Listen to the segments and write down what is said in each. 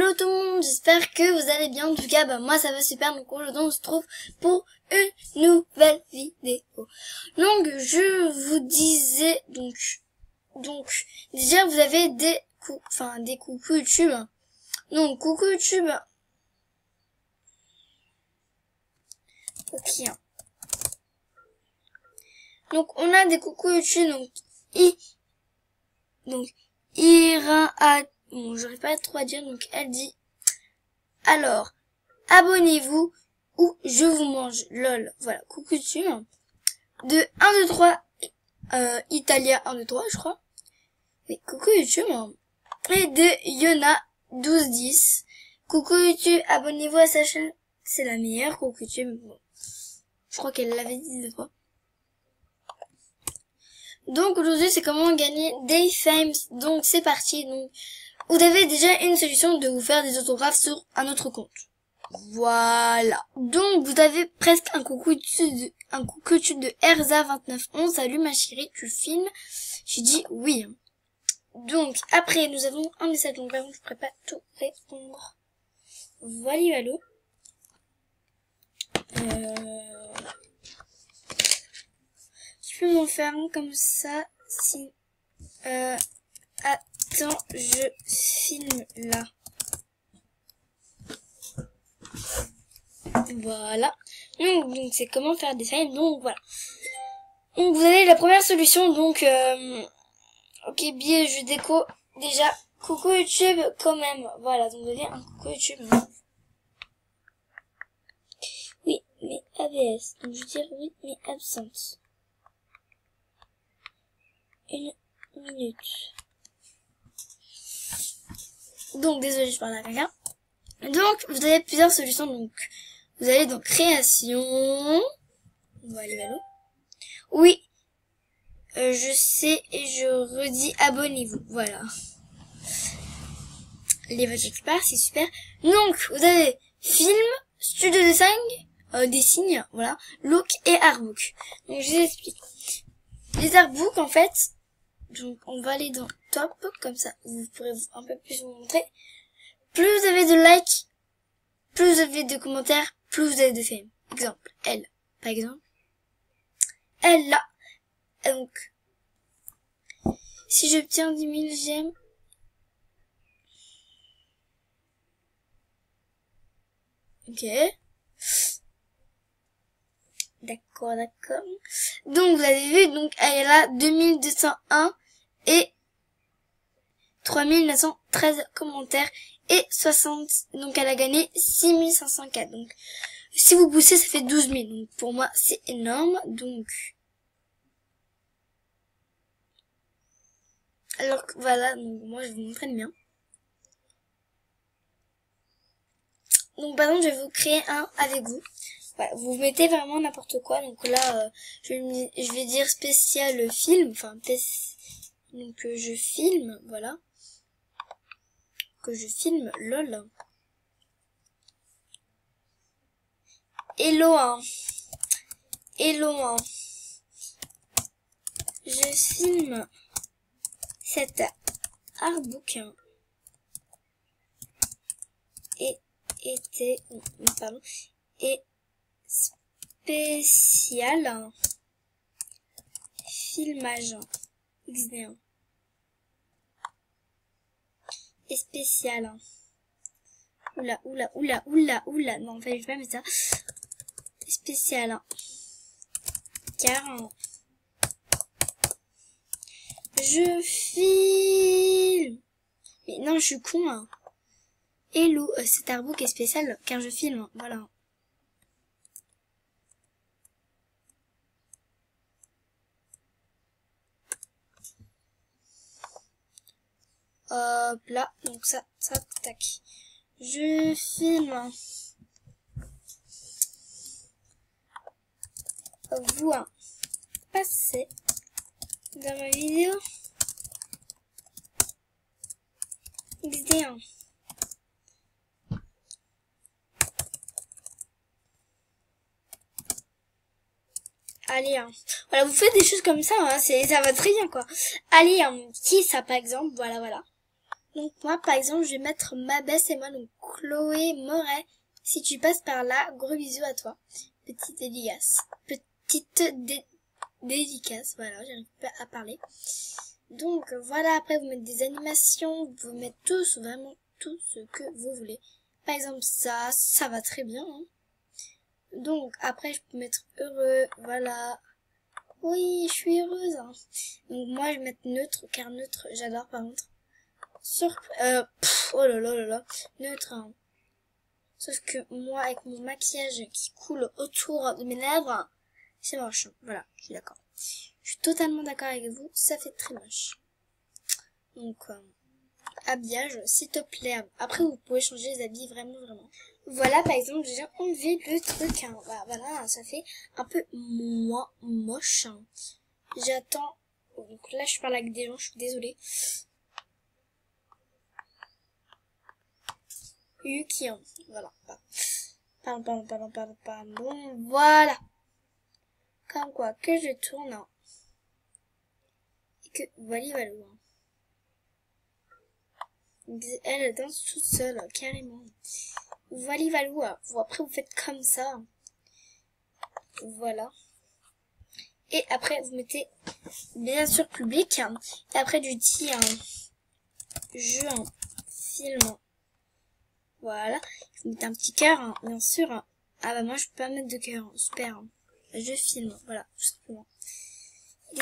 Hello tout le monde, j'espère que vous allez bien. En tout cas, moi ça va super. Donc aujourd'hui on se trouve pour une nouvelle vidéo. Donc je vous disais donc déjà vous avez des coucou YouTube. Donc coucou YouTube. Ok. Donc on a des coucou YouTube. Donc Ira a bon, j'arrive pas trop à dire, donc elle dit alors abonnez-vous ou je vous mange lol. Voilà, coucou YouTube. De 1 2 3 Italia 1 2 3 je crois. Oui, coucou YouTube. Et de Yona 12 10. Coucou YouTube, abonnez-vous à sa chaîne, c'est la meilleure. Coucou YouTube. Bon. Je crois qu'elle l'avait dit 2 fois. Donc aujourd'hui c'est comment gagner des fames. Donc c'est parti. Donc vous avez déjà une solution de vous faire des autographes sur un autre compte. Voilà. Donc vous avez presque un coucou de Erza 2911. Salut ma chérie, tu filmes? J'ai dit oui. Donc après nous avons un message. Donc par contre je pourrais pas tout répondre. Voilà. Je peux m'en faire un comme ça si attends, je filme là. Voilà. Donc c'est comment faire des fails. Donc voilà. Donc vous avez la première solution. Donc ok, billet jeu déco. Déjà coucou YouTube quand même. Voilà, donc vous avez un coucou YouTube. Oui, mais ABS. Donc je veux dire oui, mais absente. 1 minute. Donc désolé, je parle à quelqu'un. Donc vous avez plusieurs solutions. Donc vous allez dans création. Voilà. Oui. Je sais et je redis abonnez-vous. Voilà. Les votes experts, c'est super. Donc vous avez film, studio dessin, des signes, voilà, look et artbook. Donc je vous explique. Les artbooks en fait, donc on va aller dans top, comme ça vous pourrez un peu plus vous montrer. Plus vous avez de likes, plus vous avez de commentaires, plus vous avez de fame. Exemple, elle, par exemple. Elle là. Donc, si j'obtiens 10 000 j'aime. Ok. D'accord. Donc, vous avez vu, donc, elle a 2201 et 3913 commentaires et 60. Donc, elle a gagné 6504. Donc, si vous poussez, ça fait 12 000. Donc, pour moi, c'est énorme. Donc, alors que voilà, donc moi, je vais vous montrer le mien. Donc, par exemple, je vais vous créer un avec vous. Voilà, vous mettez vraiment n'importe quoi. Donc là, je vais dire spécial film. Enfin, donc je filme, voilà. Que je filme, lol. Hello 1. Je filme cet artbook. Et spécial filmage XD1 et spécial oula non en fait je vais pas mettre ça spécial car je filme mais non je suis con hello cet artbook est spécial car je filme voilà. Hop là, donc ça, tac. Je filme. Vous passez dans ma vidéo XD1. Allez, voilà, vous faites des choses comme ça, ça va très bien quoi. Allez, qui ça par exemple, voilà. Donc moi, par exemple, je vais mettre ma baisse et moi, donc Chloé Moret. Si tu passes par là, gros bisous à toi. Petite dédicace. Petite dédicace, voilà, j'arrive pas à parler. Donc voilà, après vous mettez des animations, vous pouvez mettre tous, vraiment tout ce que vous voulez. Par exemple ça va très bien. Hein. Donc après je peux mettre heureux, voilà. Oui, je suis heureuse. Hein. Donc moi je vais mettre neutre, car neutre j'adore par contre. Oh là là là là, neutre. Hein. Sauf que moi avec mon maquillage qui coule autour de mes lèvres, c'est moche. Voilà, je suis d'accord. Je suis totalement d'accord avec vous, ça fait très moche. Donc, habillage, s'il te plaît. Après, vous pouvez changer les habits, vraiment, vraiment. Voilà, par exemple, j'ai enlevé le truc. Hein. Voilà, ça fait un peu moins moche. Hein. J'attends. Donc là, je parle avec des gens, je suis désolée. Yuki, hein. Voilà. Pardon. Voilà. Comme quoi, que je tourne. Hein. Et que, voilà. Elle danse toute seule, carrément. Valou. Après, vous faites comme ça. Voilà. Et après, vous mettez, bien sûr, public. Et après, du dit, jeu, film. Voilà. Vous mettez un petit cœur, bien sûr. Ah bah, moi, je peux pas mettre de cœur. Super. Je filme. Voilà, tout simplement. Et,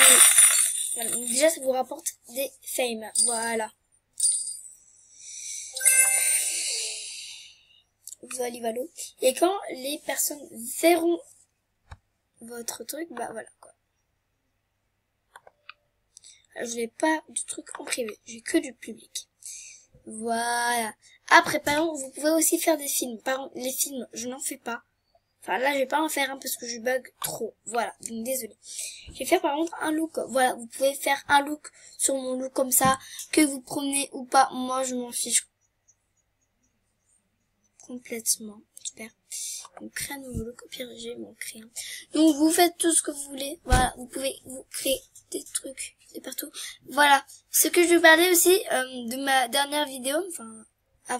voilà. Donc, déjà, ça vous rapporte des fames. Voilà. Valou. Et quand les personnes verront votre truc, bah voilà quoi. Alors, je n'ai pas du truc en privé, j'ai que du public. Voilà. Après, par exemple, vous pouvez aussi faire des films. Par exemple, les films, je n'en fais pas. Enfin là, je vais pas en faire un parce que je bug trop. Voilà, donc désolé. Je vais faire par contre un look. Voilà, vous pouvez faire un look sur mon look comme ça, que vous promenez ou pas. Moi, je m'en fiche complètement. Super. Donc créer un nouveau look, au pire j'ai mon crayon. Donc vous faites tout ce que vous voulez. Voilà, vous pouvez vous créer des trucs de partout. Voilà. Ce que je vais parler aussi de ma dernière vidéo, la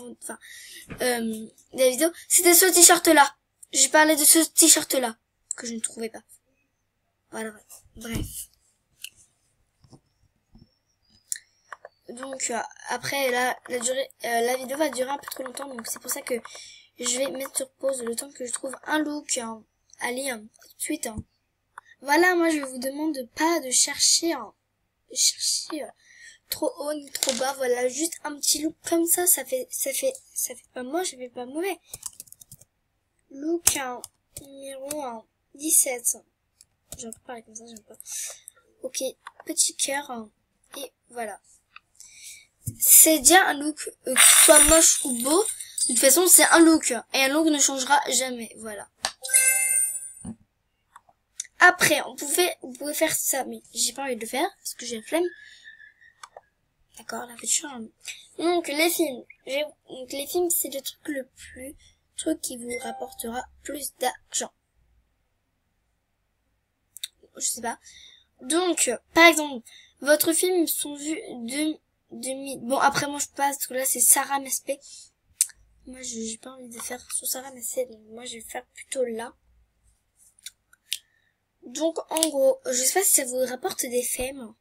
vidéo, c'était ce t-shirt là. J'ai parlé de ce t-shirt là que je ne trouvais pas. Voilà. Bref. Donc après là, la vidéo va durer un peu trop longtemps, donc c'est pour ça que je vais mettre sur pause le temps que je trouve un look. Allez, tout de suite. Voilà, moi je vous demande pas de chercher, trop haut ni trop bas. Voilà, juste un petit look comme ça, ça fait pas moche, ça fait pas mauvais. Look numéro 17. J'aime pas parler comme ça, j'aime pas. Ok, petit cœur et voilà. C'est déjà un look soit moche ou beau. De toute façon, c'est un look. Et un look ne changera jamais. Voilà. Après, vous pouvez faire ça. Mais j'ai pas envie de le faire. Parce que j'ai la flemme. D'accord, la voiture. Donc, les films. Donc, les films, c'est le truc qui vous rapportera plus d'argent. Je sais pas. Donc, par exemple, votre film sont vus 2000. Bon, après, moi, je passe. Parce que là, c'est Sarah Mespé. Moi, j'ai pas envie de faire sur Sarah Mespé. Donc, moi, je vais faire plutôt là. Donc, en gros, je sais pas si ça vous rapporte des femmes.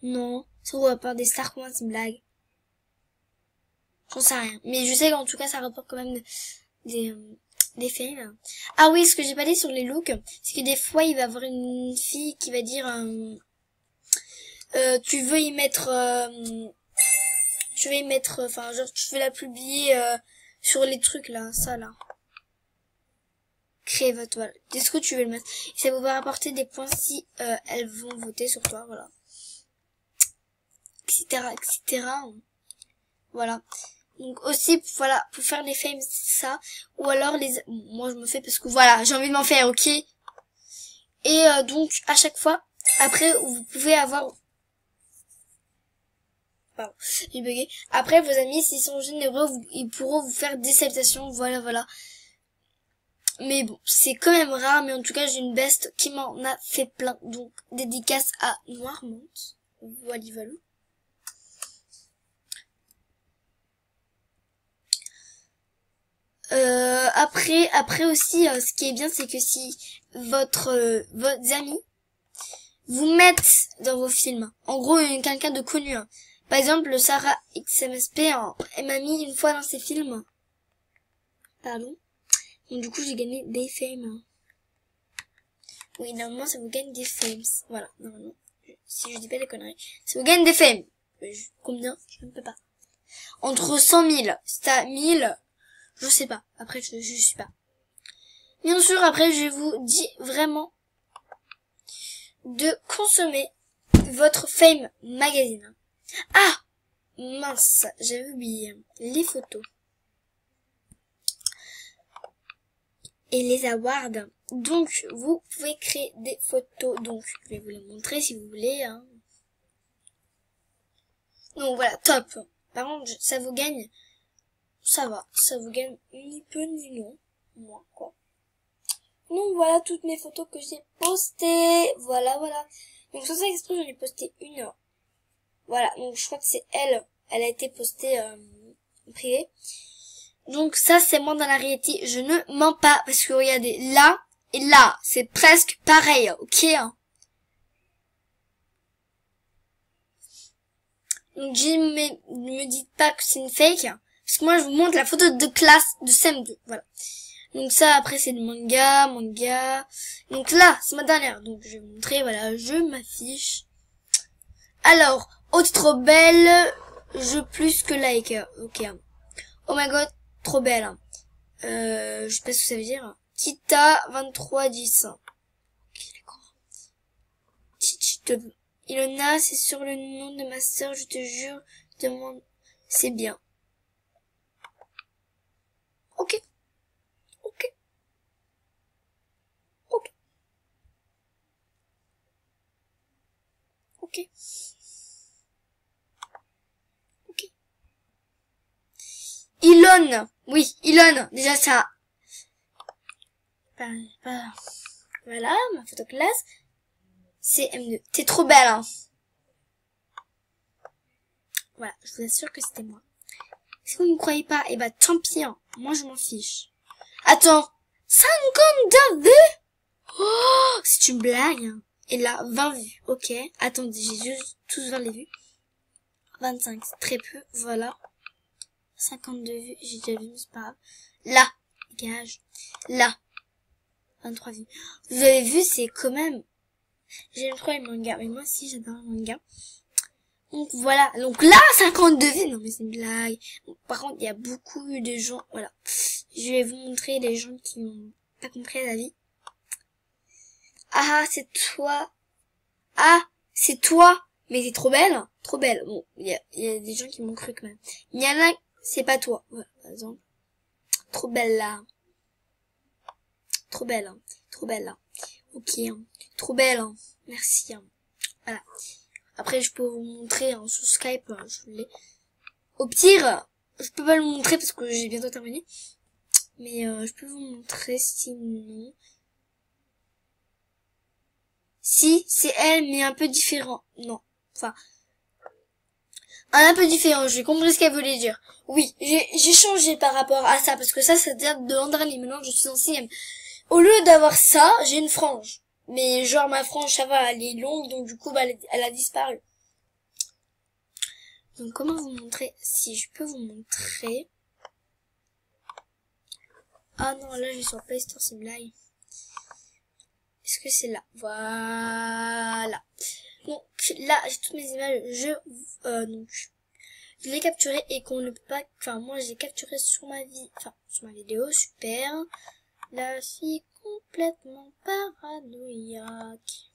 Non. Ça vous rapporte des stars, comment c'est une blague. J'en sais rien. Mais je sais qu'en tout cas, ça rapporte quand même des femmes. Ah oui, ce que j'ai pas dit sur les looks, c'est que des fois, il va y avoir une fille qui va dire, tu veux y mettre, enfin, genre, tu veux la publier, sur les trucs, là, ça, là. Créer votre toile. Qu'est-ce que tu veux le mettre? Et ça vous va rapporter des points si, elles vont voter sur toi, voilà. Etc. Voilà. Donc aussi, voilà, pour faire les fames, ça. Ou alors moi je me fais parce que voilà, j'ai envie de m'en faire, ok? Et donc, à chaque fois, après, vous pouvez avoir... Pardon, j'ai bugué. Après, vos amis, s'ils sont généreux, ils pourront vous faire des salutations, voilà. Mais bon, c'est quand même rare, mais en tout cas, j'ai une best qui m'en a fait plein. Donc, dédicace à Noirmont. Voilà. Après aussi, ce qui est bien, c'est que si vos amis vous mettent dans vos films, en gros, quelqu'un de connu, hein. Par exemple, Sarah XMSP, hein, elle m'a mis une fois dans ses films. Pardon. Donc du coup, j'ai gagné des fames. Oui, normalement, ça vous gagne des fames. Voilà, normalement. Si je dis pas des conneries. Ça vous gagne des fames. Combien? Je ne peux pas. Entre 100 000. C'est à 1000. Je sais pas. Après, je sais pas. Bien sûr, après, je vous dis vraiment de consommer votre Fame Magazine. Ah! Mince, j'avais oublié. Les photos. Et les awards. Donc, vous pouvez créer des photos. Donc, je vais vous les montrer si vous voulez. Hein. Donc, voilà, top. Par contre, ça vous gagne... Ça va, ça vous gagne ni peu ni non. Moi, quoi. Donc, voilà toutes mes photos que j'ai postées. Voilà. Donc, sans ça exprès, j'en ai posté une. Voilà, donc je crois que c'est elle. Elle a été postée privée. Donc, ça, c'est moi dans la réalité. Je ne mens pas. Parce que, regardez, là... Et là, c'est presque pareil, ok hein. Donc ne me dites pas que c'est une fake, hein, parce que moi je vous montre la photo de classe de CM2, voilà. Donc ça, après c'est le manga. Donc là, c'est ma dernière, donc je vais vous montrer, voilà, je m'affiche. Alors, oh trop belle, je plus que like, ok. Oh my god, trop belle. Hein. Je sais pas ce que ça veut dire. Tita 2310. Ok, d'accord. Ilona, c'est sur le nom de ma sœur, je te jure, demande, c'est bien. Ok. Ilona, oui, Ilona, déjà ça. Voilà, ma photo classe. C'est M2. T'es trop belle, hein. Voilà, je vous assure que c'était moi. Si vous ne me croyez pas, eh ben, tant pis, hein. Moi, je m'en fiche. Attends. 52 vues? Oh, c'est une blague, hein. Et là, 20 vues. Ok. Attendez, j'ai juste tous 20 les vues. 25, c'est très peu. Voilà. 52 vues, j'ai déjà vu, c'est pas grave. Là. Dégage. Là. 23 vues. Vous avez vu, c'est quand même... J'aime trop les mangas, mais moi aussi j'adore les mangas. Donc voilà, donc là 52 vues, non mais c'est une blague. Bon, par contre il y a beaucoup de gens, voilà. Je vais vous montrer les gens qui n'ont pas compris la vie. Ah c'est toi. Ah c'est toi. Mais t'es trop belle, trop belle. Bon, il y a des gens qui m'ont cru quand même. Il y en a, c'est pas toi, voilà, par exemple. Trop belle là. Trop belle, hein. Trop belle là. Ok, hein. Trop belle, hein. Merci, hein. Voilà. Après, je peux vous montrer hein, sur Skype, hein, je l'ai. Au pire, je peux pas le montrer parce que j'ai bientôt terminé. Mais je peux vous montrer sinon. Si, c'est elle, mais un peu différent. Non, enfin... Un peu différent, j'ai compris ce qu'elle voulait dire. Oui, j'ai changé par rapport à ça, parce que ça date de Andrali. Maintenant, je suis en CM. Au lieu d'avoir ça, j'ai une frange. Mais genre, ma frange, ça va, elle est longue, donc du coup, bah, elle a disparu. Donc, comment vous montrer? Si je peux vous montrer... Ah non, là, je suis sur Play Store, c'est une blague. Est-ce que c'est là? Voilà. Donc, là, j'ai toutes mes images. Donc, je l'ai capturé et qu'on ne peut pas... Enfin, moi, j'ai capturé sur ma vie... Enfin, sur ma vidéo, super. La fille complètement paranoïaque.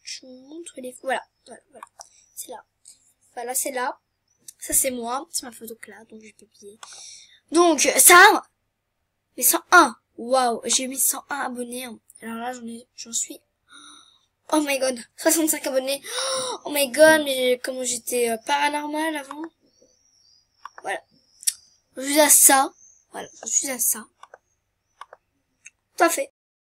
Je vous montre les... Voilà. C'est là. Voilà, c'est là. Ça, c'est moi. C'est ma photo que là, donc je vais publier. Donc, ça... Mais 101. Waouh, j'ai mis 101 abonnés. Alors là, j'en suis... Oh my god, 65 abonnés. Oh my god, mais comment j'étais paranormal avant. Voilà. Je suis à ça. Voilà, je suis à ça. Tout à fait.